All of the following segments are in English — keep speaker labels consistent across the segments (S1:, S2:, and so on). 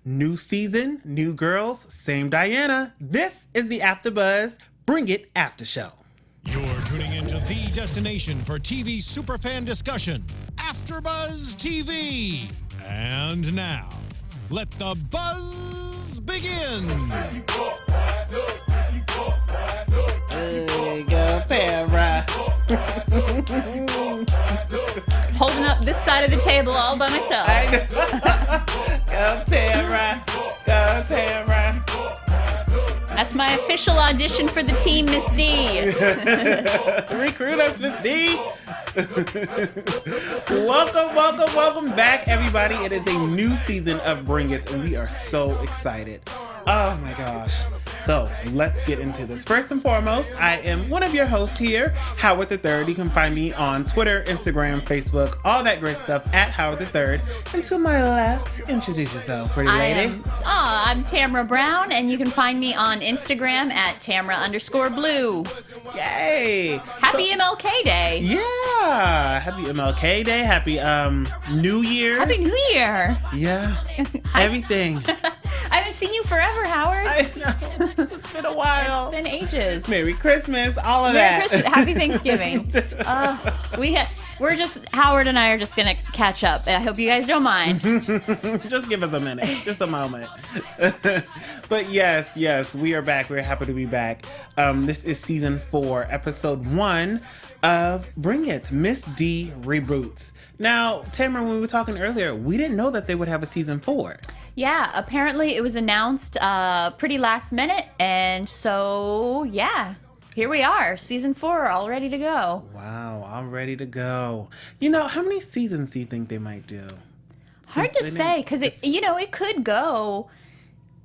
S1: New season, new girls, same Diana. This is the AFTERBUZZ Bring It After Show.
S2: You're tuning into the destination for TV superfan discussion, AFTERBUZZ TV. And now, let the buzz begin.
S1: There you go, Tamra.
S3: Holding up this side of the table all by myself.
S1: Go, Tamra. Go, Tamra.
S3: That's my official audition for the team, Miss D.
S1: Recruit us, Miss D. Welcome back, everybody. It is a new season of Bring It, and we are so excited. Oh my gosh. So let's get into this. First and foremost, I am one of your hosts here, Howard III. You can find me on Twitter, Instagram, Facebook, all that great stuff at Howard III. And to my left, introduce yourself, pretty lady.
S3: I'm Tamra Brown, and you can find me on Instagram at Tamra_blue.
S1: Yay!
S3: Happy MLK Day.
S1: Yeah! Happy MLK Day. Happy New Year.
S3: Happy New Year.
S1: Yeah. Everything.
S3: I haven't seen you forever, Howard.
S1: I know. It's been a while.
S3: It's been ages.
S1: Merry Christmas, all of
S3: Merry
S1: that.
S3: Christmas. Happy Thanksgiving. We're just, Howard and I are just going to catch up. I hope you guys don't mind.
S1: Just give us a minute, just a moment. But yes, we are back. We're happy to be back. This is season 4, episode 1 of Bring It, Miss D Reboots. Now, Tamara, when we were talking earlier, we didn't know that they would have a season 4.
S3: Yeah, apparently it was announced pretty last minute, and so yeah, here we are, season 4, all ready to go.
S1: Wow, all ready to go. You know, how many seasons do you think they might do?
S3: Hard to say, because it could go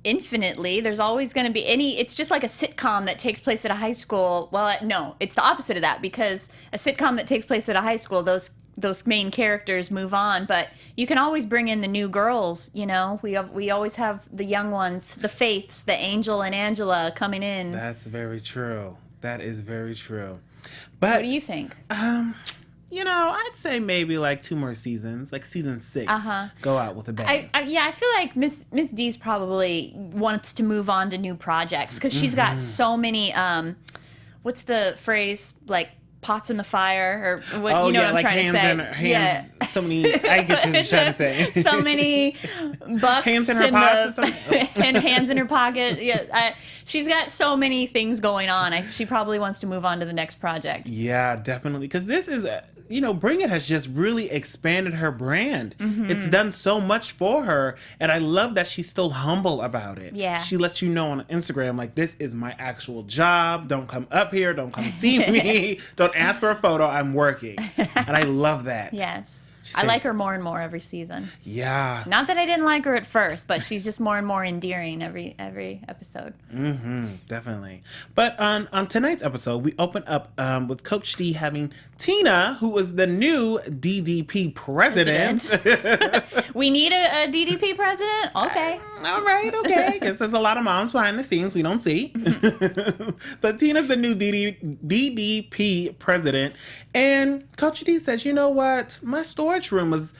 S3: infinitely. There's always going to be it's just like a sitcom that takes place at a high school. Well, no, it's the opposite of that, because a sitcom that takes place at a high school, those main characters move on, but you can always bring in the new girls. We always have the young ones, the Faiths, the Angel and Angela coming in.
S1: That's very true. That is very true. But
S3: what do you think?
S1: I'd say maybe like 2 more seasons, like season 6. Go out with a bang.
S3: I feel like Miss D's probably wants to move on to new projects, because she's got so many. What's the phrase, like, pots in the fire, or what?
S1: Oh,
S3: you know
S1: yeah,
S3: what I'm
S1: like
S3: trying to say?
S1: hands. So many. I get what you're trying to say.
S3: So many bucks
S1: hands in her pockets,
S3: and hands in her pocket. Yeah, she's got so many things going on. She probably wants to move on to the next project.
S1: Yeah, definitely. Because this is, Bring It has just really expanded her brand. It's done so much for her, and I love that she's still humble about it.
S3: Yeah.
S1: She lets you know on Instagram, like, this is my actual job. Don't come up here. Don't come see me. Don't ask for a photo. I'm working. And I love that.
S3: Yes. I like her more and more every season.
S1: Yeah.
S3: Not that I didn't like her at first, but she's just more and more endearing every episode.
S1: Definitely. But on tonight's episode, we open up with Coach D having Tina, who was the new DDP president.
S3: We need a DDP president? Okay.
S1: All right, okay. Guess there's a lot of moms behind the scenes we don't see. But Tina's the new DDP president. And Coach D says, you know what? My storage room it's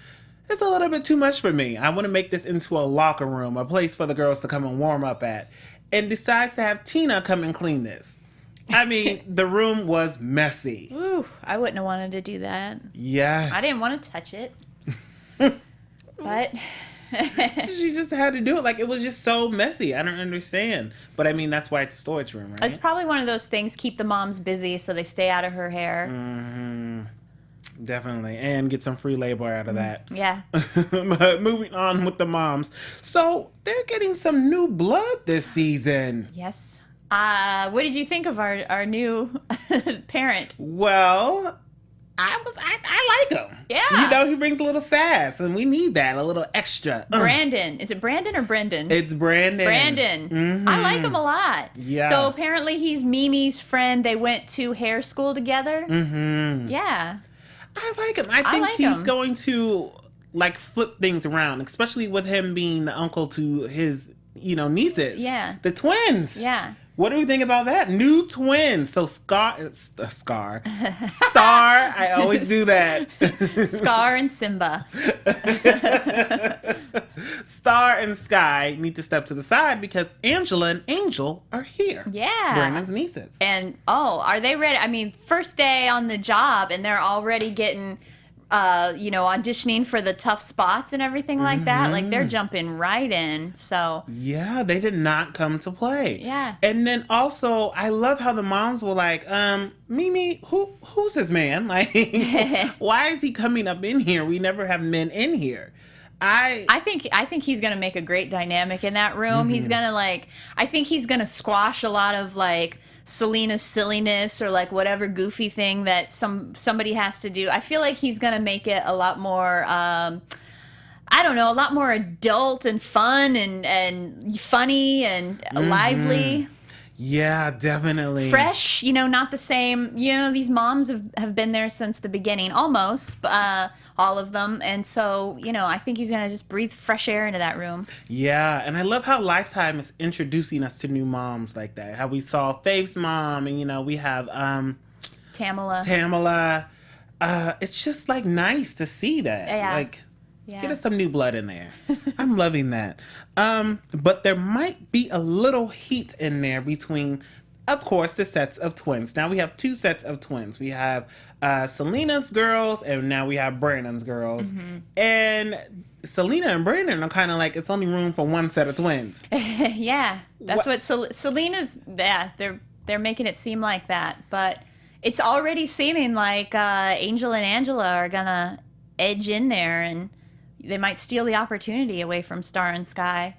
S1: a little bit too much for me. I want to make this into a locker room, a place for the girls to come and warm up at. And decides to have Tina come and clean this. I mean, the room was messy.
S3: Ooh, I wouldn't have wanted to do that.
S1: Yes.
S3: I didn't want to touch it. But
S1: she just had to do it. Like, it was just so messy. I don't understand. But I mean, that's why it's a storage room, right?
S3: It's probably one of those things, keep the moms busy so they stay out of her hair.
S1: Definitely. And get some free labor out of that.
S3: Yeah.
S1: But moving on with the moms. So they're getting some new blood this season.
S3: Yes. What did you think of our new parent?
S1: Well, I like him.
S3: Yeah.
S1: He brings a little sass, and we need that, a little extra.
S3: Brandon. Is it Brandon or Brendan?
S1: It's Brandon.
S3: Brandon. I like him a lot.
S1: Yeah.
S3: So apparently he's Mimi's friend. They went to hair school together. Yeah.
S1: I like him. I think he's going to, like, flip things around, especially with him being the uncle to his, nieces.
S3: Yeah.
S1: The twins.
S3: Yeah.
S1: What do we think about that? New twins. So Star. I always do that.
S3: Scar and Simba.
S1: Star and Sky need to step to the side because Angela and Angel are here.
S3: Yeah.
S1: Brandon's nieces.
S3: And, are they ready? I mean, first day on the job, and they're already getting, auditioning for the tough spots and everything like that. Like, they're jumping right in, so.
S1: Yeah, they did not come to play.
S3: Yeah.
S1: And then also, I love how the moms were like, Mimi, who's this man? Like, why is he coming up in here? We never have men in here. I
S3: think he's gonna make a great dynamic in that room. He's gonna I think he's gonna squash a lot of Selena's silliness or whatever goofy thing that somebody has to do. I feel like he's gonna make it a lot more a lot more adult and fun and funny and lively.
S1: Yeah, definitely.
S3: Fresh, not the same. These moms have been there since the beginning, almost, all of them. And so, I think he's going to just breathe fresh air into that room.
S1: Yeah, and I love how Lifetime is introducing us to new moms like that. How we saw Faith's mom, and, we have Tamla. It's just, nice to see that.
S3: Yeah.
S1: Yeah. Get us some new blood in there. I'm loving that. But there might be a little heat in there between, of course, the sets of twins. Now we have two sets of twins. We have Selena's girls, and now we have Brandon's girls. And Selena and Brandon are kind of it's only room for one set of twins.
S3: Yeah, that's what Selena's. Yeah, they're making it seem like that, but it's already seeming like Angel and Angela are gonna edge in there and. They might steal the opportunity away from Star and Sky.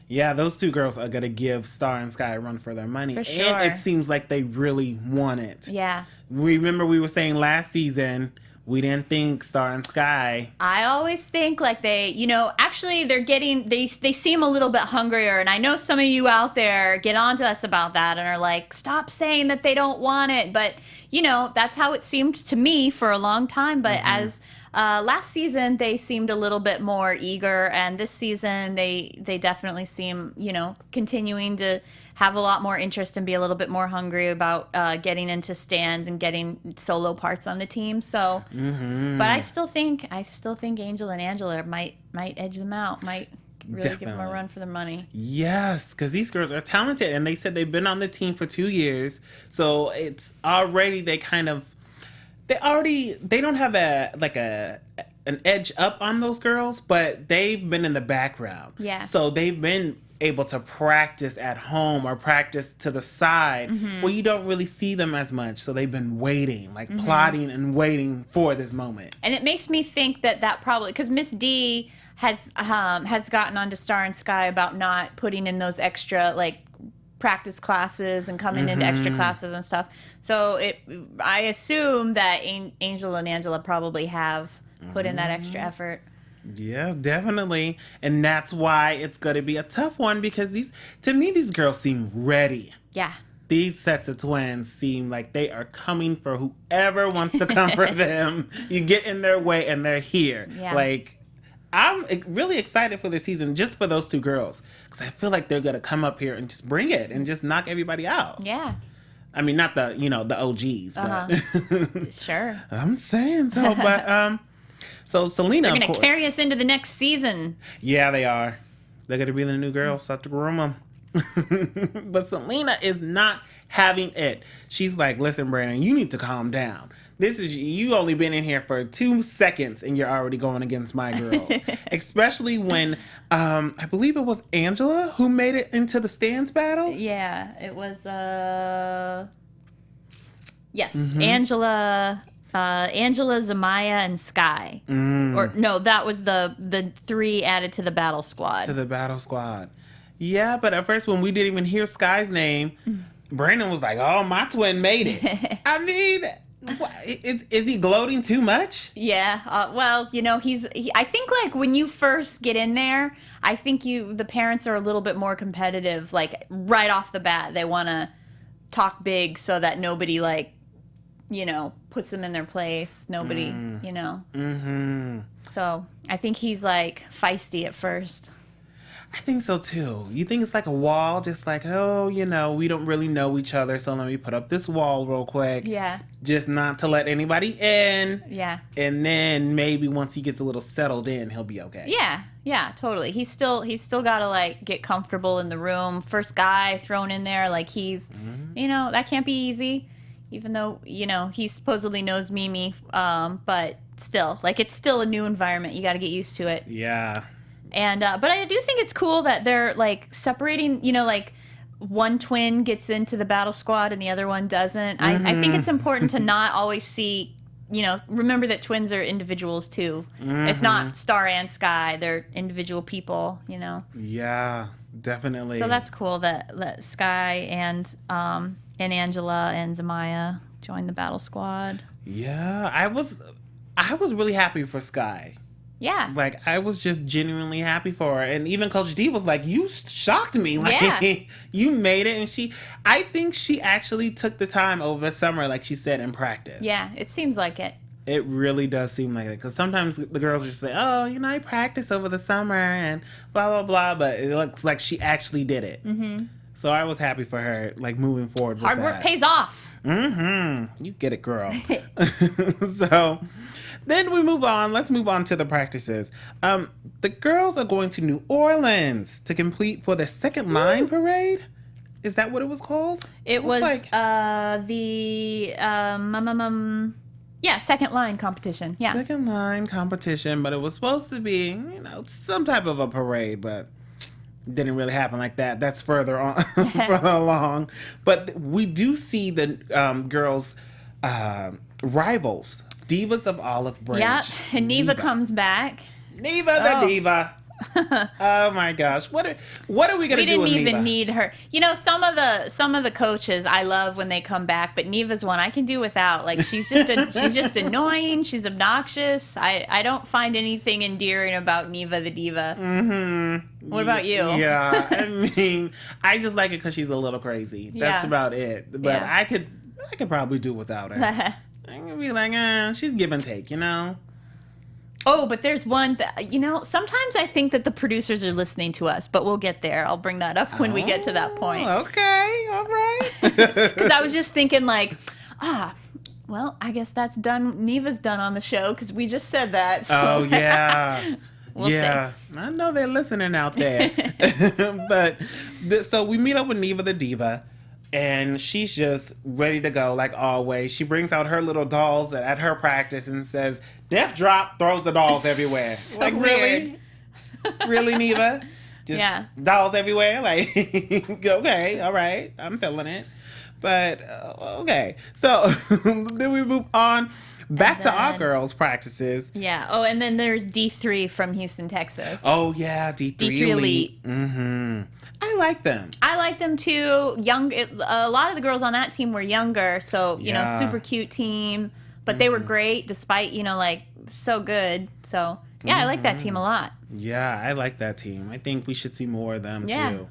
S1: Yeah, those two girls are going to give Star and Sky a run for their money.
S3: For sure.
S1: And it seems like they really want it.
S3: Yeah.
S1: Remember we were saying last season, we didn't think Star and Sky.
S3: I always think they, actually they seem a little bit hungrier. And I know some of you out there get on to us about that and are like, stop saying that they don't want it. But, that's how it seemed to me for a long time. But as last season, they seemed a little bit more eager. And this season, they definitely seem, continuing to have a lot more interest and be a little bit more hungry about getting into stands and getting solo parts on the team. So, but I still think Angel and Angela might edge them out, might really give them a run for their money.
S1: Yes, because these girls are talented, and they said they've been on the team for 2 years, so it's already they don't have an edge up on those girls, but they've been in the background.
S3: Yeah.
S1: So they've been able to practice at home or practice to the side where you don't really see them as much. So they've been waiting, plotting and waiting for this moment.
S3: And it makes me think that probably, because Miss D has gotten onto Star and Sky about not putting in those extra practice classes and coming into extra classes and stuff. So I assume that Angel and Angela probably have put in that extra effort.
S1: Yeah, definitely. And that's why it's going to be a tough one because to me, these girls seem ready.
S3: Yeah.
S1: These sets of twins seem like they are coming for whoever wants to come for them. You get in their way and they're here.
S3: Yeah.
S1: I'm really excited for the season just for those two girls because I feel like they're going to come up here and just bring it and just knock everybody out.
S3: Yeah.
S1: I mean, not the OGs, but
S3: Sure.
S1: I'm saying so, but so Selena,
S3: they're going to carry us into the next season.
S1: Yeah, they are. They're going to be the new girls. Start to groom them. But Selena is not having it. She's like, listen, Brandon, you need to calm down. You only been in here for 2 seconds and you're already going against my girls. Especially when, I believe it was Angela who made it into the stands battle.
S3: Yeah, it was, yes, Angela, Zamaya, and Sky. Or no, that was the 3 added to the battle squad.
S1: Yeah, but at first when we didn't even hear Sky's name, Brandon was like, oh, my twin made it. I mean, is he gloating too much?
S3: Yeah. Well, I think when you first get in there, I think the parents are a little bit more competitive. Right off the bat, they want to talk big so that nobody puts them in their place. Nobody, So I think he's feisty at first.
S1: I think so too. You think it's like a wall, just like, oh, you know, we don't really know each other, so let me put up this wall real quick.
S3: Yeah.
S1: Just not to let anybody in.
S3: Yeah.
S1: And then maybe once he gets a little settled in, he'll be okay.
S3: Yeah. Yeah, totally. He's still got to like get comfortable in the room. First guy thrown in there, like he's, you know, that can't be easy. Even though, you know, he supposedly knows Mimi, but still, like it's still a new environment. You got to get used to it.
S1: Yeah.
S3: And but I do think it's cool that they're like separating, you know, like one twin gets into the battle squad and the other one doesn't. I think it's important to not always see, you know, remember that twins are individuals too. It's not Star and Sky, they're individual people, you know.
S1: Yeah, definitely.
S3: So that's cool that Sky and Angela and Zamaya joined the battle squad.
S1: Yeah, I was really happy for Sky.
S3: Yeah.
S1: Like, I was just genuinely happy for her. And even Coach D was like, you shocked me. Like,
S3: Yeah.
S1: You made it. And I think she actually took the time over the summer, like she said, in practice.
S3: Yeah, it seems like it.
S1: It really does seem like it. Because sometimes the girls just say, oh, you know, I practiced over the summer and blah, blah, blah. But it looks like she actually did it. Mm-hmm. So I was happy for her, like, moving forward with
S3: Hard work pays off.
S1: Mm-hmm. You get it, girl. So then we move on. Let's move on to the practices. The girls are going to New Orleans to complete for the second line parade. Is that what it was called?
S3: It was
S1: like
S3: the second line competition. Yeah.
S1: second line competition, but it was supposed to be, you know, some type of a parade, but didn't really happen like that. That's further on, further along. But we do see the girls' rivals, Divas of Olive Branch.
S3: Yep. And Neva comes back.
S1: Neva the Diva. Oh my gosh, what are we gonna do with Neva?
S3: We didn't even need her. You know, some of the coaches I love when they come back, but Neva's one I can do without. Like she's just annoying. She's obnoxious. I don't find anything endearing about Neva the Diva. Mm-hmm. What about you?
S1: Yeah, I mean, I just like it because she's a little crazy. That's about it. But
S3: Yeah.
S1: I could probably do without her. I can be like, she's give and take, you know.
S3: Oh, but there's one that, you know, sometimes I think that the producers are listening to us, but we'll get there. I'll bring that up when we get to that point.
S1: Okay, all right.
S3: Because I was just thinking like, well, I guess that's done. Neva's done on the show because we just said that. So.
S1: Oh, yeah.
S3: We'll see.
S1: I know they're listening out there. But so we meet up with Neva the Diva. And she's just ready to go, like always. She brings out her little dolls at her practice and says, "Death drop," throws the dolls everywhere.
S3: So
S1: like,
S3: weird.
S1: Really, Neva? Just dolls everywhere? Like, okay, all right, I'm feeling it. But, okay. So, then we move on back to our girls' practices.
S3: Yeah. Oh, and then there's D3 from Houston, Texas.
S1: Oh, yeah, D3 Elite. Mm-hmm. I like them.
S3: I like them too. A lot of the girls on that team were younger, so you know, super cute team. But they were great, despite like so good. So yeah, I like that team a lot.
S1: Yeah, I like that team. I think we should see more of them too.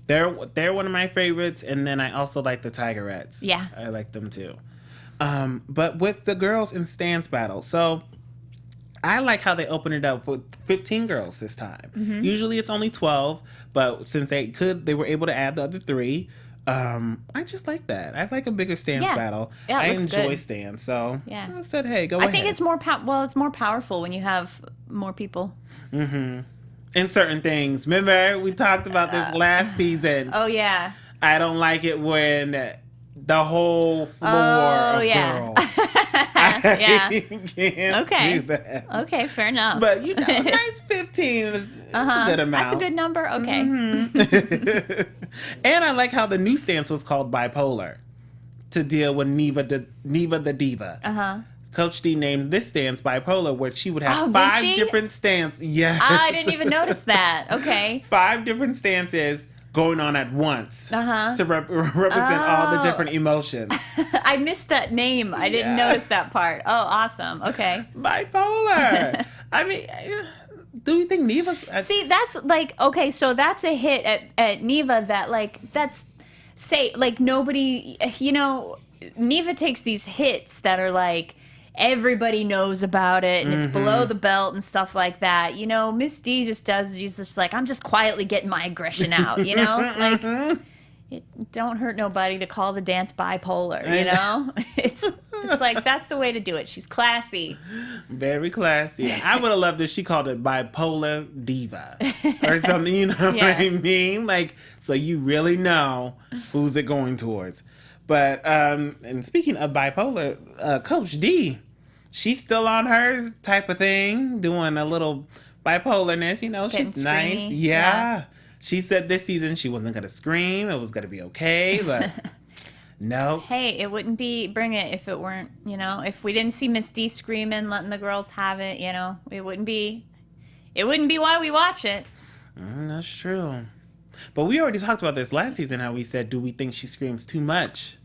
S1: They're one of my favorites, and then I also like the Tigerettes.
S3: Yeah,
S1: I like them too. But with the girls in stance battle, so I like how they open it up with 15 girls this time. Mm-hmm. Usually it's only 12, but since they were able to add the other 3. I just like that. I like a bigger stance battle.
S3: Yeah,
S1: I enjoy
S3: good.
S1: stance, so I said, hey, go
S3: ahead.
S1: I
S3: think it's more it's more powerful when you have more people.
S1: Mm-hmm. In certain things. Remember, we talked about this last season.
S3: Oh, yeah.
S1: I don't like it when the whole floor of girls. I can't do that.
S3: Okay, fair enough.
S1: But, a nice 15 is a good amount.
S3: That's a good number? Okay.
S1: Mm-hmm. And I like how the new stance was called bipolar to deal with Neva the Diva. Uh-huh. Coach D named this stance bipolar, where she would have 5 different stances. Yes.
S3: I didn't even notice that. Okay.
S1: 5 different stances going on at once to represent all the different emotions.
S3: I missed that name. I didn't notice that part. Oh, awesome. Okay.
S1: Bipolar. I mean, do you think Neva's...
S3: See, that's like, okay, so that's a hit at Neva that, like, that's, say, like, nobody, Neva takes these hits that are like, everybody knows about it and it's below the belt and stuff like that. You know, Miss D just does, she's just like, I'm just quietly getting my aggression out, you know? Like, it don't hurt nobody to call the dance bipolar, you know? It's like, that's the way to do it. She's classy.
S1: Very classy. I would have loved if she called it bipolar diva or something, you know what I mean? Like, so you really know who's it going towards. But, and speaking of bipolar, Coach D, she's still on her type of thing, doing a little bipolarness, you know,
S3: Getting
S1: she's nice.
S3: screamy.
S1: Yeah. She said this season she wasn't going to scream. It was going to be okay, but no.
S3: Hey, it wouldn't be Bring It if it weren't, you know, if we didn't see Miss D screaming, letting the girls have it, you know, it wouldn't be why we watch it.
S1: That's true. But we already talked about this last season, how we said, do we think she screams too much?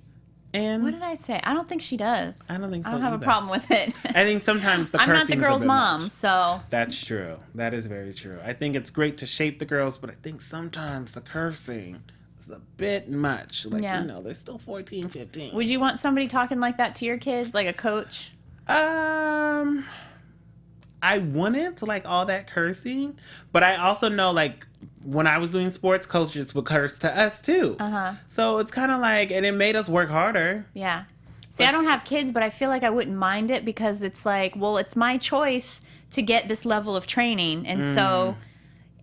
S1: And
S3: What did I say? I don't think she does.
S1: I don't think so
S3: I don't have
S1: either.
S3: a problem with it.
S1: I think sometimes the
S3: I'm not the
S1: cursing is a
S3: girl's
S1: bit
S3: mom,
S1: much.
S3: so.
S1: That's true. That is very true. I think it's great to shape the girls, but I think sometimes the cursing is a bit much. Like,
S3: Yeah.
S1: you know, they're still 14, 15.
S3: Would you want somebody talking like that to your kids, like a coach?
S1: I wouldn't like all that cursing, but I also know, like, when I was doing sports, coaches would curse to us too. So it's kind of like, and it made us work harder.
S3: Yeah. See, I don't have kids, but I feel like I wouldn't mind it because it's like, well, it's my choice to get this level of training. And so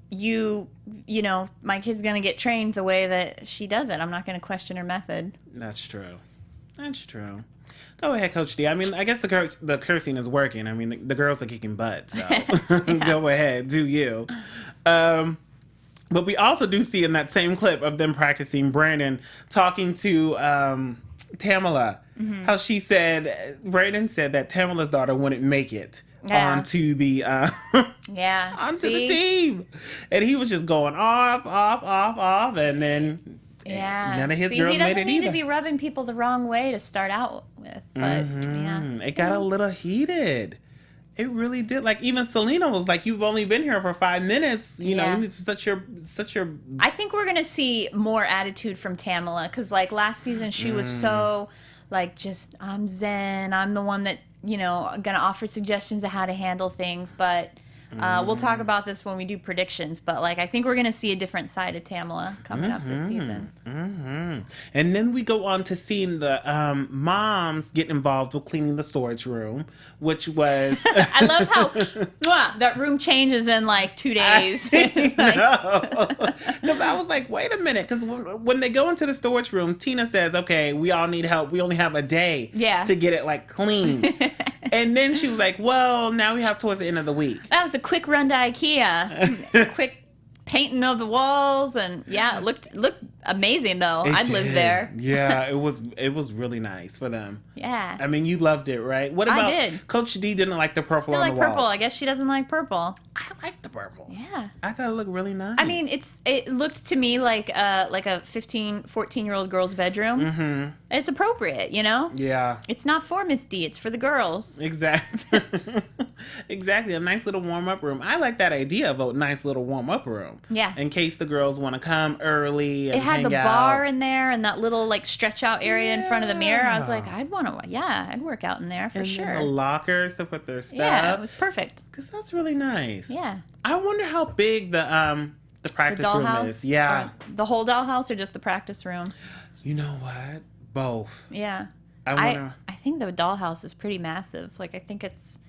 S3: you know, my kid's going to get trained the way that she does it. I'm not going to question her method.
S1: That's true. That's true. Go ahead, Coach D. I mean, I guess the cursing is working. I mean, the girls are kicking butt, so go ahead, do you. But we also do see in that same clip of them practicing, Brandon talking to Tamra, how she said, Brandon said that Tamala's daughter wouldn't make it onto the
S3: Yeah.
S1: onto
S3: See?
S1: the team, and he was just going off, and then
S3: Yeah.
S1: none of his
S3: See,
S1: girls
S3: he
S1: made
S3: doesn't
S1: it
S3: need
S1: either.
S3: to be rubbing people the wrong way to start out with, but yeah.
S1: It got a little heated. It really did. Like, even Selena was like, "You've only been here for 5 minutes. You know, it's such your."
S3: I think we're gonna see more attitude from Tamala because, like, last season she was so, like, just I'm zen. I'm the one that, you know, gonna offer suggestions of how to handle things. But we'll talk about this when we do predictions. But, like, I think we're gonna see a different side of Tamala coming up this season.
S1: And then we go on to seeing the moms get involved with cleaning the storage room, which was
S3: I love how that room changes in like 2 days.
S1: Because I was like, wait a minute. Because when they go into the storage room, Tina says, okay, we all need help. We only have a day to get it, like, clean. And then she was like, well, now we have towards the end of the week.
S3: That was a quick run to IKEA. Quick painting of the walls, and it looked amazing though. I'd live there.
S1: Yeah, it was really nice for them.
S3: Yeah.
S1: I mean, you loved it, right? What about
S3: I did.
S1: Coach D didn't like the purple
S3: Still
S1: on
S3: like
S1: the walls.
S3: purple. I guess she doesn't like purple.
S1: I like the purple.
S3: Yeah.
S1: I thought it looked really nice.
S3: I mean, it looked to me like a 15, 14-year-old girl's bedroom. It's appropriate, you know?
S1: Yeah.
S3: It's not for Miss D, it's for the girls.
S1: Exactly. Exactly. A nice little warm-up room. I like that idea of a nice little warm-up room.
S3: Yeah.
S1: In case the girls want to come early and
S3: It had
S1: hang
S3: the
S1: out.
S3: bar in there and that little, like, stretch-out area in front of the mirror. I was like, I'd work out in there for
S1: and
S3: sure.
S1: then the lockers to put their stuff.
S3: Yeah, it was perfect.
S1: Because that's really nice.
S3: Yeah.
S1: I wonder how big the practice room
S3: dollhouse?
S1: is. Yeah.
S3: Or the whole dollhouse or just the practice room?
S1: You know what? Both.
S3: Yeah.
S1: I wonder.
S3: I think the dollhouse is pretty massive. Like, I think it's...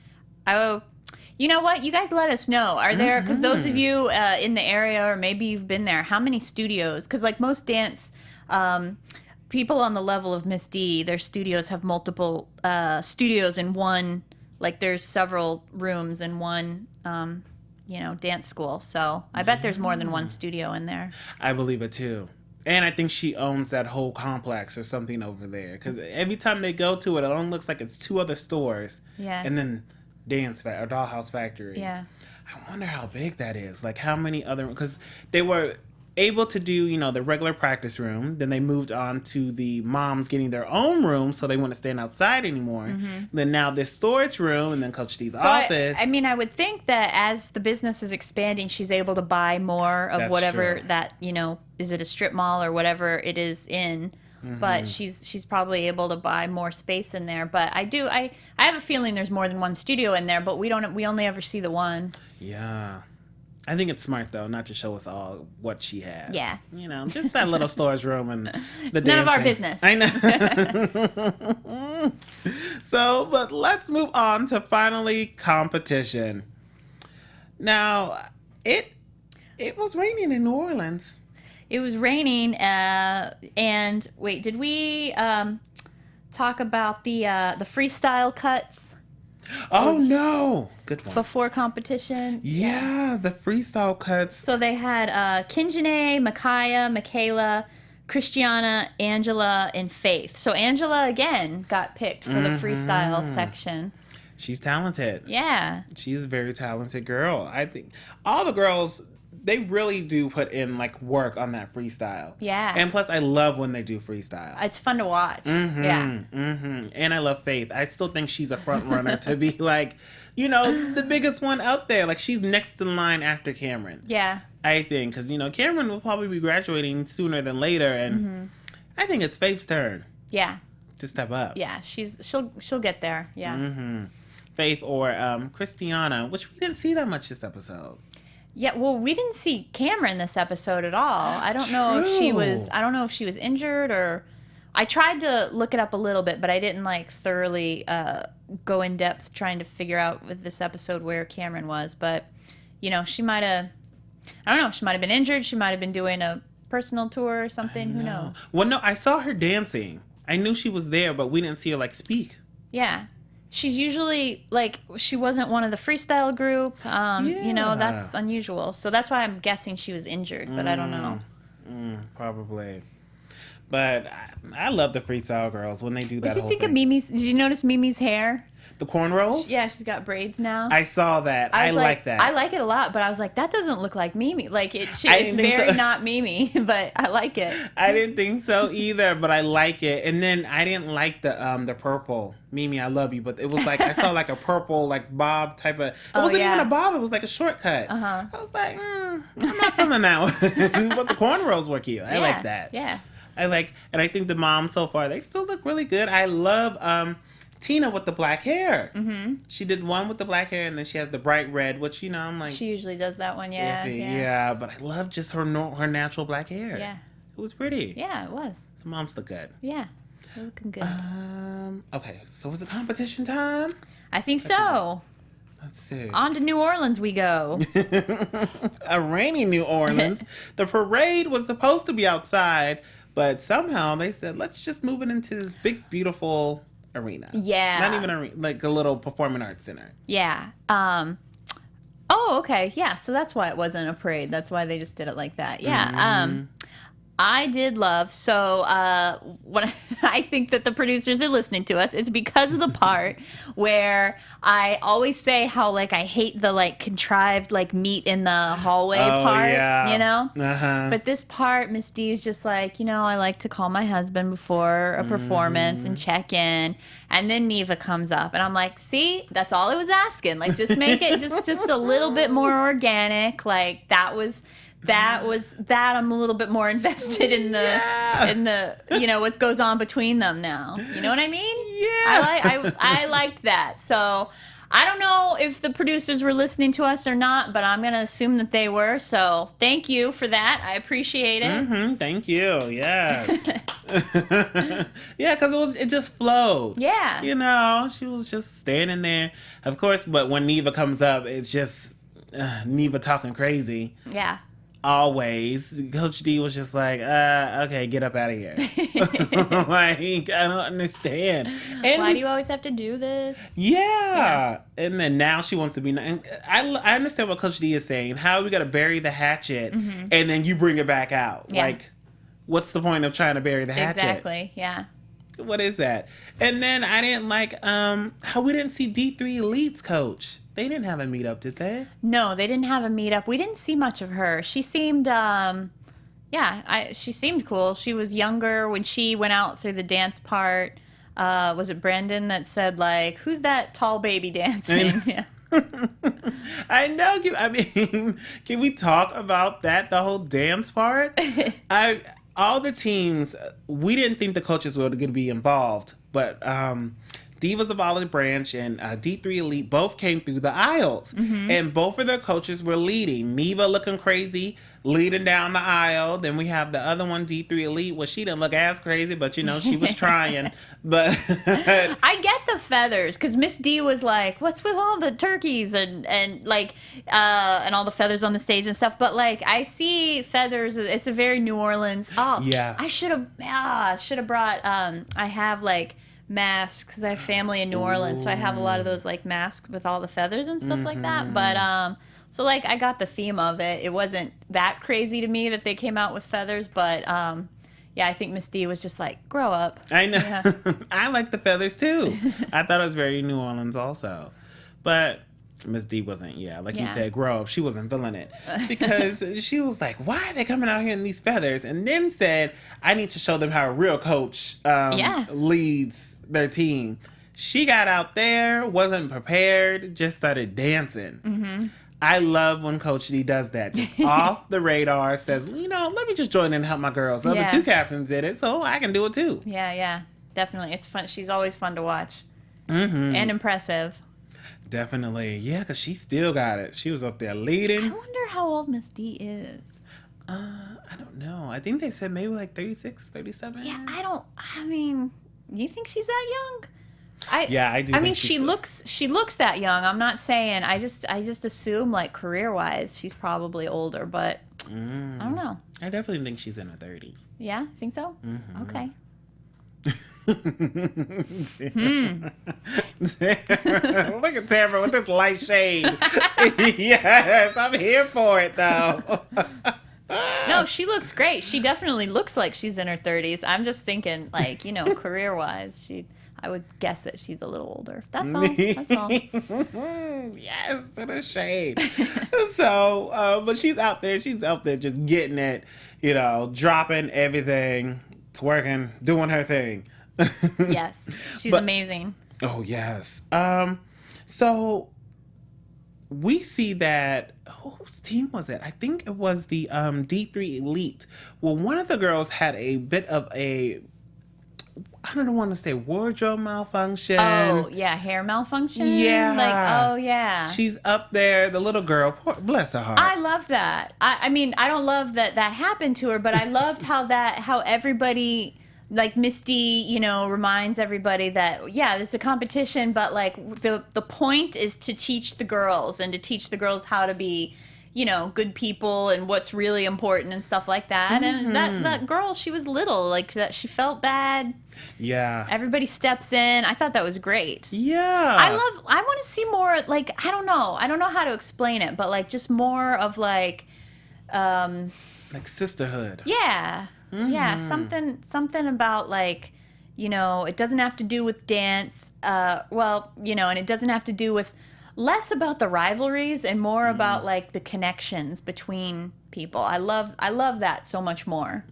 S3: You know what? You guys let us know. Are there... Because those of you in the area, or maybe you've been there, how many studios? Because, like, most dance... people on the level of Miss D, their studios have multiple studios in one... Like, there's several rooms in one... dance school. So I bet there's more than one studio in there.
S1: I believe it too. And I think she owns that whole complex or something over there. Because every time they go to it, it only looks like it's 2 other stores.
S3: Yeah.
S1: And then or Dollhouse Factory.
S3: Yeah.
S1: I wonder how big that is. Like, how many other... Because they were able to do, you know, the regular practice room. Then they moved on to the moms getting their own room, so they wouldn't stand outside anymore. Then now this storage room, and then Coach D's office.
S3: I mean, I would think that as the business is expanding, she's able to buy more of
S1: That's
S3: whatever
S1: true.
S3: that, you know, is it a strip mall or whatever it is in. But she's probably able to buy more space in there. But I have a feeling there's more than one studio in there, but we only ever see the one.
S1: Yeah. I think it's smart, though, not to show us all what she has.
S3: Yeah.
S1: You know, just that little storage room and the
S3: None of our
S1: dancing.
S3: business.
S1: I know. So, but let's move on to finally competition. Now, it was raining in New Orleans.
S3: It was raining, and wait, did we talk about the freestyle cuts
S1: Oh, no. Good one.
S3: before competition?
S1: Yeah, the freestyle cuts.
S3: So they had Kinjanae, Micaiah, Michaela, Christiana, Angela, and Faith. So Angela, again, got picked for the freestyle section.
S1: She's talented.
S3: Yeah.
S1: She's a very talented girl. I think all the girls, they really do put in like work on that freestyle.
S3: Yeah.
S1: And plus, I love when they do freestyle.
S3: It's fun to watch. Yeah.
S1: And I love Faith. I still think she's a front runner to be like, you know, the biggest one out there. Like she's next in line after Cameron.
S3: Yeah.
S1: I think because you know Cameron will probably be graduating sooner than later, and I think it's Faith's turn
S3: Yeah.
S1: to step up.
S3: Yeah. She'll get there. Yeah.
S1: Faith or Christiana, which we didn't see that much this episode.
S3: Yeah, well, we didn't see Cameron this episode at all. I don't know if she was. I don't know if she was injured or. I tried to look it up a little bit, but I didn't like thoroughly go in depth trying to figure out with this episode where Cameron was. But you know, she might have. I don't know. She might have been injured. She might have been doing a personal tour or something. Who knows?
S1: Well, no, I saw her dancing. I knew she was there, but we didn't see her like speak.
S3: Yeah. She's usually like she wasn't one of the freestyle group. You know, that's unusual. So that's why I'm guessing she was injured, but I don't know.
S1: Probably. But I love the freestyle girls when they do that.
S3: What did you
S1: whole
S3: think
S1: thing.
S3: of Mimi's? Did you notice Mimi's hair?
S1: The cornrows?
S3: Yeah, she's got braids now.
S1: I saw that. I
S3: was
S1: like that.
S3: I like it a lot, but I was like, that doesn't look like Mimi. Like it's
S1: I didn't think
S3: very
S1: so.
S3: not Mimi, but I like it.
S1: I didn't think so either, but I like it. And then I didn't like the purple. Mimi, I love you, but it was like I saw like a purple like bob type of. It wasn't even a bob. It was like a shortcut. I was like, I'm not feeling that one. But the cornrows were cute. I like that.
S3: Yeah.
S1: I like, and I think the moms so far they still look really good. I love Tina with the black hair. She did one with the black hair, and then she has the bright red, which you know I'm like.
S3: She usually does that one. Yeah.
S1: iffy.
S3: Yeah.
S1: But I love just her natural black hair.
S3: Yeah.
S1: It was pretty.
S3: Yeah, it was.
S1: The moms look good.
S3: Yeah. They're looking good.
S1: Okay, so was it competition time?
S3: I think so.
S1: Let's see.
S3: On to New Orleans we go.
S1: A rainy New Orleans. The parade was supposed to be outside, but somehow they said, let's just move it into this big, beautiful arena.
S3: Yeah.
S1: Not even arena, like a little performing arts center.
S3: Yeah. Oh, okay. Yeah. So that's why it wasn't a parade. That's why they just did it like that. Yeah. I did love. So when I think that the producers are listening to us, it's because of the part where I always say how like I hate the like contrived like meet in the hallway part.
S1: Yeah.
S3: You know.
S1: Uh-huh.
S3: But this part, Miss D's just like, you know, I like to call my husband before a performance and check in. And then Neva comes up and I'm like, see, that's all I was asking. Like, just make it just a little bit more organic. Like that was that I'm a little bit more invested in the you know what goes on between them now. You know what I mean?
S1: Yeah.
S3: I liked that. So I don't know if the producers were listening to us or not, but I'm gonna assume that they were. So thank you for that. I appreciate it.
S1: Thank you. Yes. Yeah, because it just flowed.
S3: Yeah.
S1: You know, she was just standing there. Of course, but when Neva comes up, it's just Neva talking crazy.
S3: Yeah.
S1: Always. Coach D was just like, okay, get up out of here. Like, I don't understand. And
S3: Why do you always have to do this?
S1: Yeah. And then now she wants to be. I understand what Coach D is saying. How we got to bury the hatchet and then you bring it back out.
S3: Yeah.
S1: Like, what's the point of trying to bury the hatchet?
S3: Exactly. Yeah.
S1: What is that? And then I didn't like how we didn't see D3 Elite's coach. They didn't have a meetup, did they?
S3: No, they didn't have a meetup. We didn't see much of her. She seemed Yeah, she seemed cool. She was younger when she went out through the dance part. Was it Brandon that said, like, who's that tall baby dancing? Yeah.
S1: I know. I mean, can we talk about that, the whole dance part? All the teams, we didn't think the coaches were going to be involved, but Divas of Olive Branch and D3 Elite both came through the aisles, and both of their coaches were leading. Neva looking crazy, leading down the aisle. Then we have the other one, D3 Elite. Well, she didn't look as crazy, but she was trying. But
S3: I get the feathers, because Miss D was like, "What's with all the turkeys and all the feathers on the stage and stuff?" But like, I see feathers. It's a very New Orleans. Oh, yeah. I should have brought. I have like masks because I have family in New Orleans, so I have a lot of those like masks with all the feathers and stuff like that. But so like I got the theme of it. It wasn't that crazy to me that they came out with feathers, but yeah, I think Miss D was just like, grow up.
S1: I know.
S3: Yeah.
S1: I like the feathers too. I thought it was very New Orleans also, but Miss D wasn't. Yeah, like you said, grow up. She wasn't feeling it because she was like, "Why are they coming out here in these feathers?" And then said, "I need to show them how a real coach leads their team." She got out there, wasn't prepared, just started dancing. I love when Coach D does that. Just off the radar, says, let me just join in and help my girls. The other two captains did it, so I can do it too.
S3: Yeah, definitely. It's fun. She's always fun to watch. And impressive.
S1: Definitely. Yeah, because she still got it. She was up there leading.
S3: I wonder how old Miss D is.
S1: I don't know. I think they said maybe like 36, 37.
S3: Yeah, I mean, you think she's that young? I do. I mean, she looks that young. I'm not saying. I just assume like career wise, she's probably older, but I don't know.
S1: I definitely think she's in her 30s.
S3: Yeah, think so. Okay.
S1: Look at Tamra with this light shade. Yes, I'm here for it though.
S3: No, she looks great. She definitely looks like she's in her 30s. I'm just thinking, like, career wise, I would guess that she's a little older. That's all.
S1: Yes, to the shade. So, but she's out there just getting it, dropping everything, twerking, doing her thing.
S3: Yes, she's amazing.
S1: Oh, yes. So we see that, whose team was it? I think it was the D3 Elite. Well, one of the girls had a bit of I don't want to say wardrobe malfunction.
S3: Oh, yeah, hair malfunction?
S1: Yeah.
S3: Like, oh, yeah.
S1: She's up there, the little girl, bless her heart.
S3: I love that. I mean, I don't love that happened to her, but I loved how everybody, like Miss D, reminds everybody that, yeah, this is a competition, but like the point is to teach the girls and to teach the girls how to be, good people and what's really important and stuff like that. And that girl, she was little, like that. She felt bad.
S1: Yeah.
S3: Everybody steps in. I thought that was great.
S1: Yeah.
S3: I want to see more, like, I don't know how to explain it, but like just more of like
S1: sisterhood.
S3: Yeah. Yeah. Something about like, it doesn't have to do with dance. And it doesn't have to do with less about the rivalries and more about like the connections between people. I love that so much more.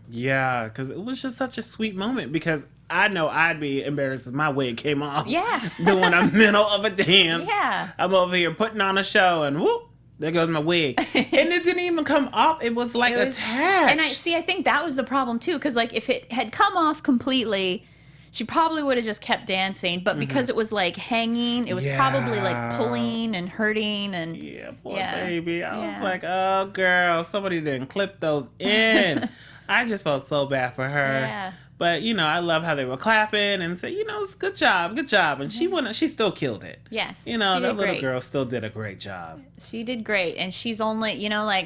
S1: Yeah, because it was just such a sweet moment because I know I'd be embarrassed if my wig came off.
S3: Yeah.
S1: Doing a middle of a dance.
S3: Yeah.
S1: I'm over here putting on a show and whoop, there goes my wig. And it didn't even come off. It was like attached.
S3: And I think that was the problem too, because like if it had come off completely, she probably would have just kept dancing, but because it was like hanging, it was probably like pulling and hurting and
S1: poor baby. I was like, oh girl, somebody didn't clip those in. I just felt so bad for her.
S3: Yeah.
S1: But I love how they were clapping and say, it's good job. And she still killed it.
S3: Yes.
S1: That little girl still did a great job.
S3: She did great, and she's only,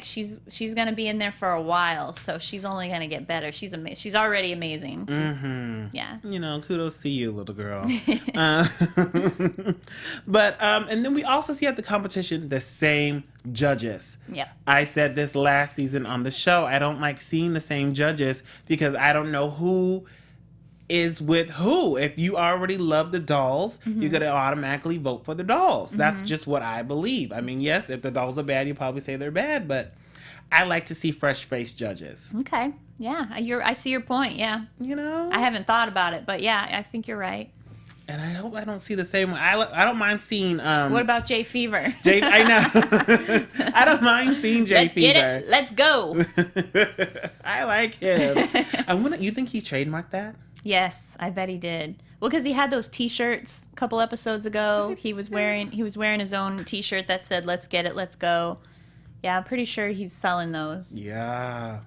S3: she's gonna be in there for a while, so she's only gonna get better. She's already amazing. Yeah.
S1: Kudos to you, little girl. But and then we also see at the competition the same judges.
S3: Yep.
S1: I said this last season on the show. I don't like seeing the same judges because I don't know who is with who. If you already love the dolls, you're going to automatically vote for the dolls. That's just what I believe. I mean, yes, if the dolls are bad, you probably say they're bad, but I like to see fresh-faced judges.
S3: Okay. Yeah, I see your point. Yeah.
S1: You know?
S3: I haven't thought about it, but yeah, I think you're right.
S1: And I hope I don't see the same one. I don't mind seeing...
S3: What about Jay Fever?
S1: I know. I don't mind seeing Jay
S3: Let's
S1: Fever.
S3: get it. Let's go.
S1: I like him. You think he trademarked that?
S3: Yes, I bet he did. Well, because he had those T-shirts a couple episodes ago. He was wearing his own T-shirt that said "Let's get it, let's go." Yeah, I'm pretty sure he's selling those.
S1: Yeah.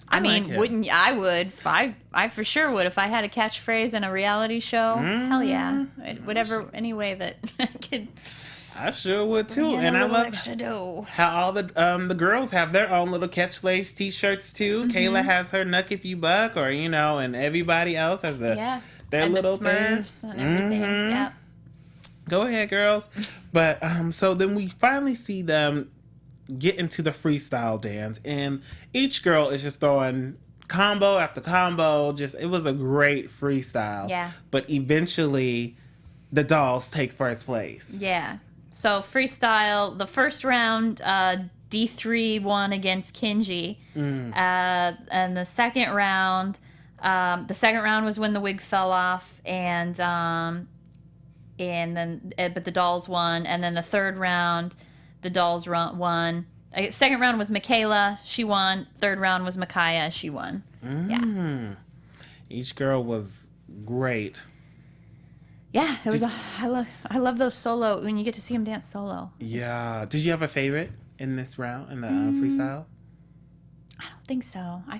S3: I mean,
S1: like
S3: wouldn't I would? I for sure would if I had a catchphrase in a reality show. Hell yeah, whatever. Any way that I could.
S1: I sure would too, and I love how all the girls have their own little catchphrase T-shirts too. Kayla has her "Nuck if you buck," or and everybody else has their
S3: and
S1: little
S3: the Smurfs
S1: thing.
S3: and everything. Yeah.
S1: Go ahead, girls. But so then we finally see them get into the freestyle dance, and each girl is just throwing combo after combo. It was a great freestyle.
S3: Yeah.
S1: But eventually, the dolls take first place.
S3: Yeah. So freestyle, the first round, D3 won against Kinji, and the second round was when the wig fell off, and then but the dolls won, and then the third round, the dolls won. Second round was Michaela, she won. Third round was Micaiah, she won. Yeah.
S1: Each girl was great.
S3: Yeah, I love those solo when you get to see them dance solo.
S1: Yeah. Did you have a favorite in this round in the freestyle?
S3: I don't think so. I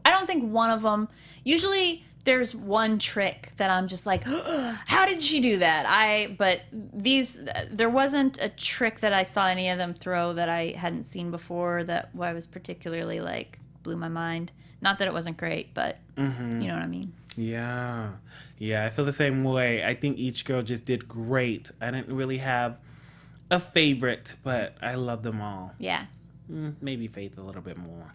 S3: don't think one of them. Usually there's one trick that I'm just like, how did she do that? But there wasn't a trick that I saw any of them throw that I hadn't seen before that I was particularly like blew my mind. Not that it wasn't great, but you know what I mean.
S1: Yeah. Yeah, I feel the same way. I think each girl just did great. I didn't really have a favorite, but I love them all.
S3: Yeah.
S1: Maybe Faith a little bit more.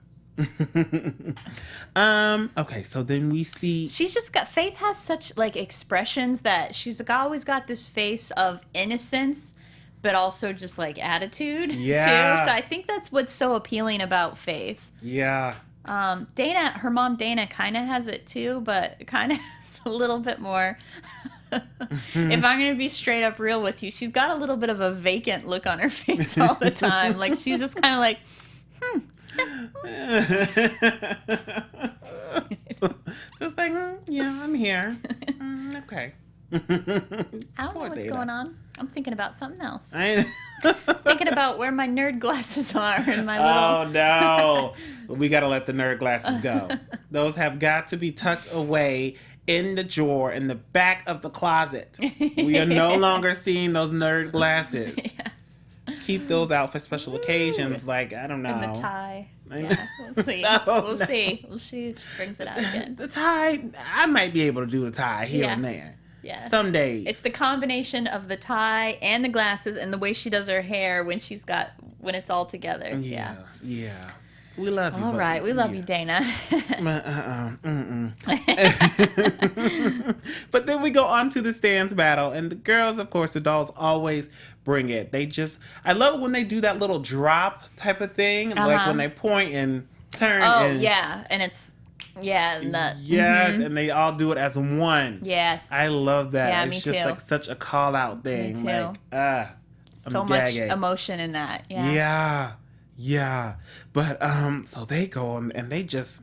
S1: Okay, so then we see
S3: Faith has such like expressions that she's always got this face of innocence, but also just like attitude too. So I think that's what's so appealing about Faith.
S1: Yeah.
S3: Her mom Dana kind of has it too, but kind of has a little bit more. If I'm going to be straight up real with you, she's got a little bit of a vacant look on her face all the time. Like she's just kind of like,
S1: just like, yeah, I'm here. Okay.
S3: I don't know what's going on. I'm thinking about something else.
S1: I
S3: Thinking about where my nerd glasses are and my little...
S1: Oh, no. We got to let the nerd glasses go. Those have got to be tucked away in the drawer in the back of the closet. We are no longer seeing those nerd glasses. Yes. Keep those out for special occasions, like, I don't know.
S3: And the tie. Yeah, we'll see. We'll see. We'll see if she brings it out again.
S1: The tie, I might be able to do the tie here and there.
S3: Yeah.
S1: Some days.
S3: It's the combination of the tie and the glasses and the way she does her hair when it's all together. Yeah.
S1: Yeah. We love you.
S3: All right. We love you, Dana.
S1: But then we go on to the stance battle, and the girls, of course, the dolls always bring it. I love it when they do that little drop type of thing, like when they point and turn.
S3: Oh, yeah. And it's... Yeah,
S1: yes, and they all do it as one.
S3: Yes,
S1: I love that.
S3: Yeah,
S1: it's
S3: me
S1: just
S3: too.
S1: like such a call out thing.
S3: Me too.
S1: Like,
S3: so much emotion in that.
S1: Yeah. But so they go and they just,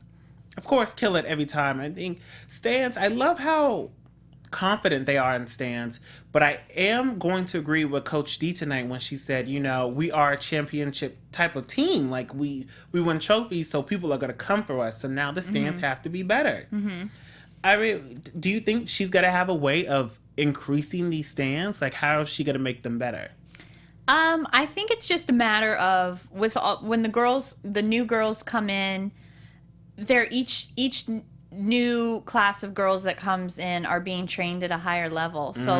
S1: of course, kill it every time. I think stands. I love how confident they are in stands, but I am going to agree with Coach D tonight when she said, we are a championship type of team. Like we win trophies, so people are going to come for us. So now the stands have to be better. I mean, do you think she's going to have a way of increasing these stands? Like, how is she going to make them better?
S3: I think it's just a matter of when the new girls come in, they're each new class of girls that comes in are being trained at a higher level. So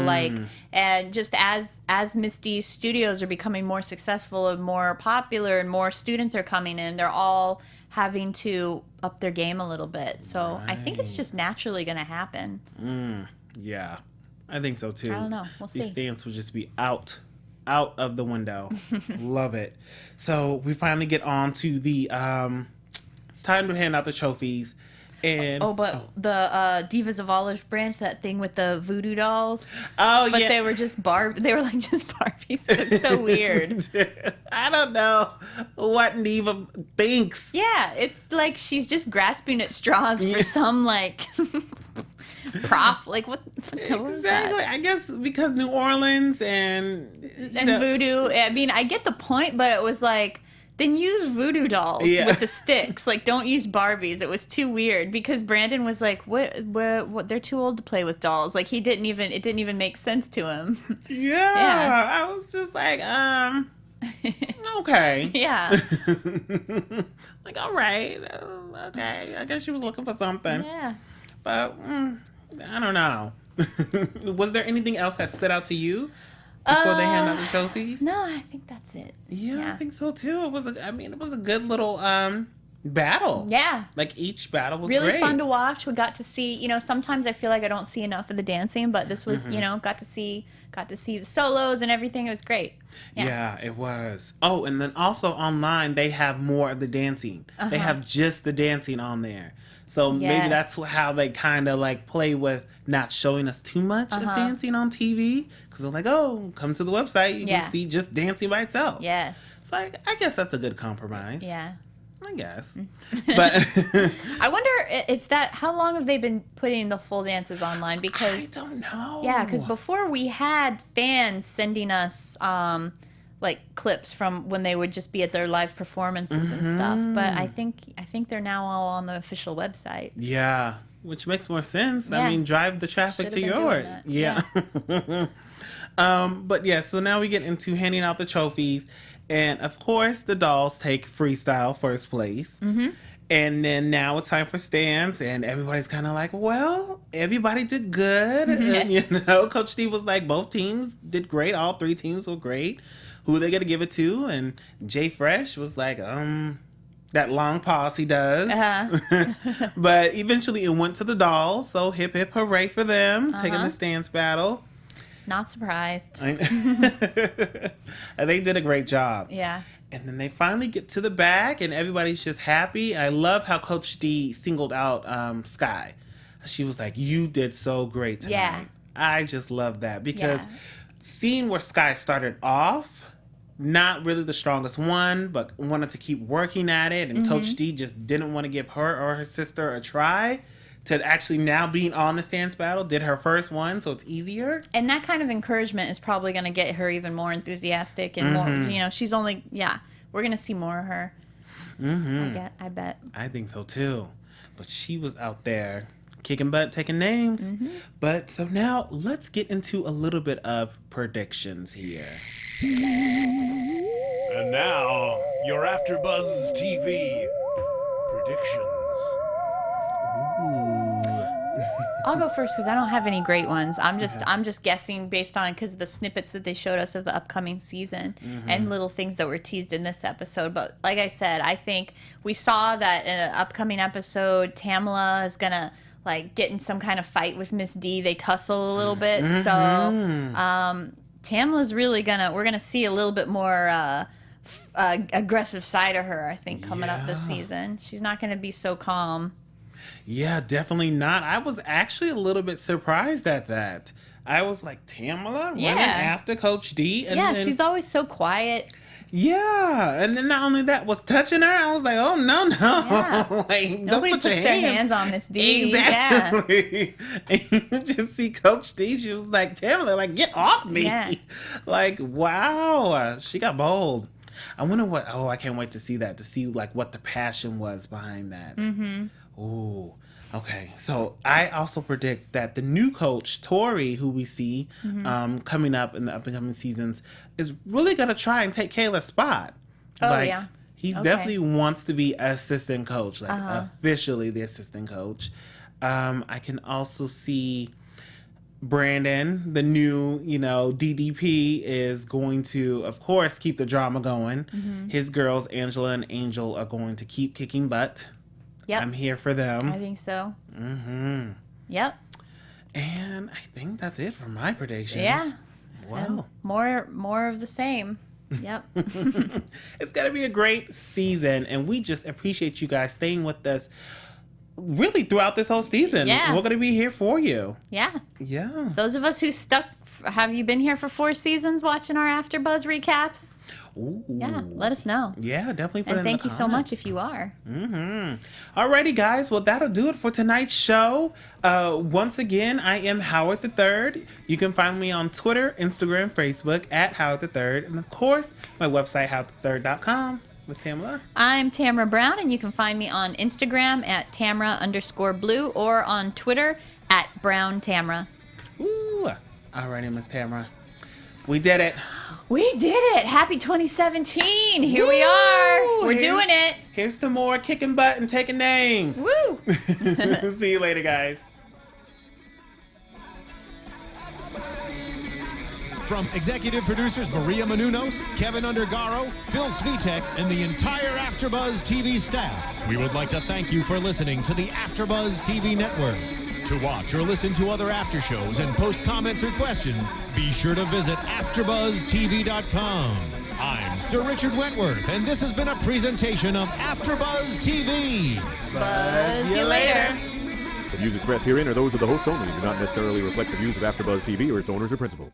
S3: and just as Miss D's studios are becoming more successful and more popular and more students are coming in, they're all having to up their game a little bit. So I think it's just naturally going to happen.
S1: Yeah, I think so too.
S3: I don't know. We'll see.
S1: These stands will just be out out of the window. Love it. So we finally get on to the it's time to hand out the trophies. And
S3: the Divas of Olive Branch, that thing with the voodoo dolls.
S1: Oh,
S3: but
S1: yeah.
S3: they were just They were like just Barbies. It's so weird.
S1: I don't know what Neva thinks.
S3: Yeah, it's like she's just grasping at straws for some like prop. Like what was that?
S1: Exactly. I guess because New Orleans and
S3: voodoo. I mean, I get the point, but it was like, then use voodoo dolls with the sticks. Like, don't use Barbies. It was too weird because Brandon was like, "What? They're too old to play with dolls." Like, it didn't even make sense to him.
S1: Yeah. I was just like, okay.
S3: Yeah.
S1: Like, all right, okay. I guess she was looking for something.
S3: Yeah.
S1: But I don't know. Was there anything else that stood out to you before they hand out the trophies?
S3: No, I think that's it.
S1: Yeah, I think so too. It was a good little battle.
S3: Yeah.
S1: Like each battle was
S3: really
S1: great.
S3: fun to watch. We got to see, sometimes I feel like I don't see enough of the dancing, but this was, got to see the solos and everything. It was great.
S1: Yeah, it was. Oh, and then also online they have more of the dancing. They have just the dancing on there. So maybe that's how they kind of like play with not showing us too much of dancing on TV. Because they're like, oh, come to the website. You can see just dancing by itself.
S3: Yes.
S1: So I guess that's a good compromise.
S3: Yeah.
S1: I guess. But
S3: I wonder how long have they been putting the full dances online? Because
S1: I don't know.
S3: Yeah, because before we had fans sending us like clips from when they would just be at their live performances and stuff. But I think they're now all on the official website.
S1: Yeah, which makes more sense.
S3: Yeah.
S1: I mean, drive the traffic
S3: Should've
S1: to
S3: been
S1: yours.
S3: doing that.
S1: Yeah. But yeah, so now we get into handing out the trophies. And of course, the dolls take freestyle first place. And then now it's time for stands. And everybody's kind of like, well, everybody did good. And, Coach D was like, both teams did great. All three teams were great. Who are they going to give it to? And Jay Fresh was like, that long pause he does. But eventually it went to the dolls. So hip, hip, hooray for them. Taking the stands battle.
S3: Not surprised.
S1: And they did a great job.
S3: Yeah.
S1: And then they finally get to the back and everybody's just happy. I love how Coach D singled out Sky. She was like, you did so great tonight.
S3: Yeah.
S1: I just love that because seeing where Sky started off, not really the strongest one, but wanted to keep working at it. And Coach D just didn't want to give her or her sister a try. To actually now being on the stance battle, did her first one, so it's easier.
S3: And that kind of encouragement is probably going to get her even more enthusiastic and more, she's only, we're going to see more of her. I bet.
S1: I think so too. But she was out there kicking butt, taking names. But so now let's get into a little bit of predictions here.
S4: And now, your AFTERBUZZ TV predictions.
S3: I'll go first because I don't have any great ones. I'm just guessing based on because the snippets that they showed us of the upcoming season and little things that were teased in this episode. But like I said, I think we saw that in an upcoming episode, Tamra is gonna like get in some kind of fight with Miss D. They tussle a little bit, so Tamra's really we're gonna see a little bit more aggressive side of her. I think coming up this season, she's not gonna be so calm.
S1: Yeah, definitely not. I was actually a little bit surprised at that. I was like, Tamra running after Coach D. And then,
S3: she's always so quiet.
S1: Yeah, and then not only that, was touching her. I was like, oh, no.
S3: Yeah.
S1: Like,
S3: Nobody
S1: don't put
S3: puts
S1: your
S3: their hands on Miss D.
S1: Exactly. And you just see Coach D. She was like, Tamra, like, get off me.
S3: Yeah.
S1: Like, wow. She got bold. I wonder I can't wait to see that, to see, like, what the passion was behind that. Ooh, okay. So I also predict that the new coach, Tori, who we see coming up in the upcoming seasons, is really going to try and take Kayla's spot. He definitely wants to be assistant coach, like officially the assistant coach. I can also see Brandon, the new, DDP, is going to, of course, keep the drama going. His girls, Angela and Angel, are going to keep kicking butt.
S3: Yep.
S1: I'm here for them.
S3: I think so. Yep.
S1: And I think that's it for my predictions.
S3: Yeah.
S1: Wow.
S3: More of the same. Yep.
S1: It's going to be a great season, and we just appreciate you guys staying with us really throughout this whole season.
S3: Yeah.
S1: We're going to be here for you.
S3: Yeah.
S1: Yeah.
S3: Those of us who stuck, have you been here for 4 seasons watching our AfterBuzz recaps?
S1: Ooh.
S3: Yeah, let us know.
S1: Yeah, definitely put
S3: And
S1: in
S3: thank
S1: the
S3: you so much
S1: comments.
S3: if you are.
S1: Alrighty, guys. Well, that'll do it for tonight's show. Once again, I am Howard the Third. You can find me on Twitter, Instagram, Facebook at Howard the Third, and of course, my website howardthethird.com. Miss Tamra.
S3: I'm Tamra Brown, and you can find me on Instagram at Tamra_blue or on Twitter at Brown Tamra.
S1: Ooh. Alrighty, Miss Tamra. We did it.
S3: We did it! Happy 2017! Here we are. We're doing it.
S1: Here's to more kicking butt and taking names.
S3: Woo!
S1: See you later, guys.
S2: From executive producers Maria Menounos, Kevin Undergaro, Phil Svitek, and the entire AfterBuzz TV staff, we would like to thank you for listening to the AfterBuzz TV network. To watch or listen to other after shows and post comments or questions, be sure to visit AfterBuzzTV.com. I'm Sir Richard Wentworth, and this has been a presentation of AfterBuzz TV.
S3: Buzz you later.
S5: The views expressed herein are those of the hosts only and do not necessarily reflect the views of AfterBuzz TV or its owners or principals.